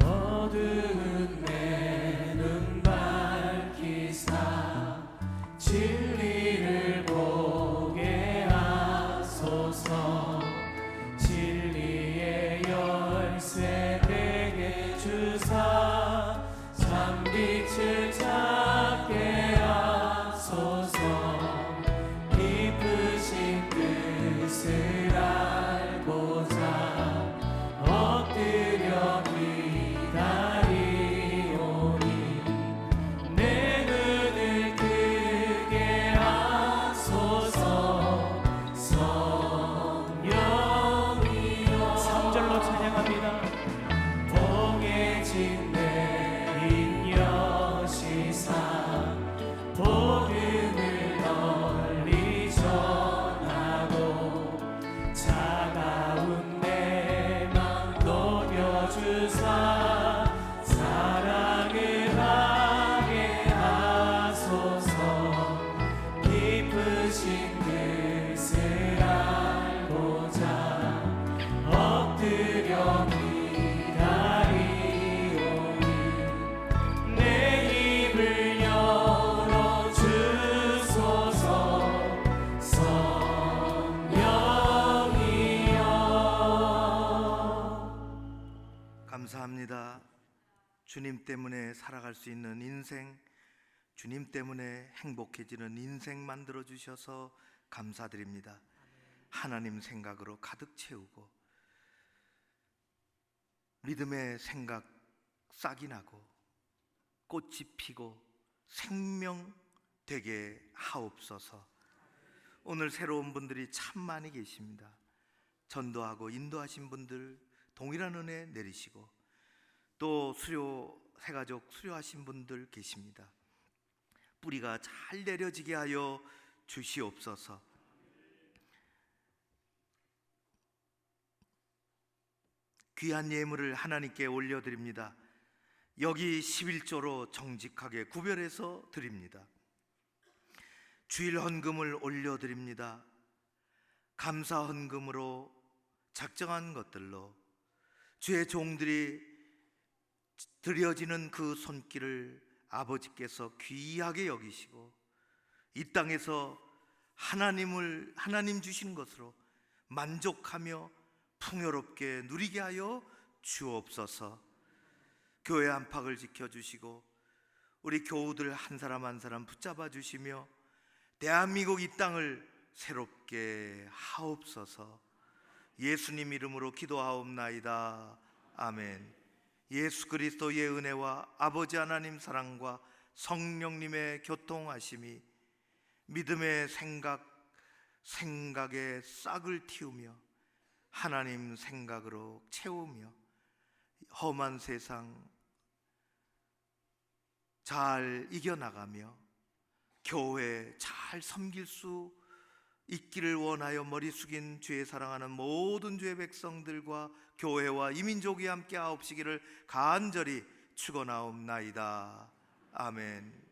어두운 내 눈 밝히사 진리를 보게 하소서. 진리의 열쇠 내게 주사 참빛을 찾게 하소서. 깊으신 뜻을 알고자 엎드려 기다리오니 내 눈을 뜨게 하소서. 성령이여 3절로 찬양합니다. 봉해진 내 인여시사 복음을 널리 전하고 차가운 내 맘 녹여주사 사랑을 하게 하소서. 깊으신 뜻을 알고자 엎드려 기다리오니 내 입을 열어주소서. 성령이여 감사합니다. 주님 때문에 살아갈 수 있는 인생, 주님 때문에 행복해지는 인생 만들어 주셔서 감사드립니다. 하나님 생각으로 가득 채우고 믿음의 생각 싹이 나고 꽃이 피고 생명 되게 하옵소서. 오늘 새로운 분들이 참 많이 계십니다. 전도하고 인도하신 분들 동일한 은혜 내리시고 또 새가족 수료하신 분들 계십니다. 뿌리가 잘 내려지게 하여 주시옵소서. 귀한 예물을 하나님께 올려드립니다. 여기 11조로 정직하게 구별해서 드립니다. 주일 헌금을 올려드립니다. 감사 헌금으로 작정한 것들로 주의 종들이 드려지는 그 손길을 아버지께서 귀하게 여기시고 이 땅에서 하나님 주신 것으로 만족하며 풍요롭게 누리게 하여 주옵소서. 교회 안팎을 지켜주시고 우리 교우들 한 사람 한 사람 붙잡아 주시며 대한민국 이 땅을 새롭게 하옵소서. 예수님 이름으로 기도하옵나이다. 아멘. 예수 그리스도의 은혜와 아버지 하나님 사랑과 성령님의 교통하심이 믿음의 생각에 싹을 틔우며 하나님 생각으로 채우며 험한 세상 잘 이겨나가며 교회 잘 섬길 수 있기를 원하여 머리 숙인 주의 사랑하는 모든 주의 백성들과 교회와 이민족이 함께 하옵시기를 간절히 축원하옵나이다. 아멘.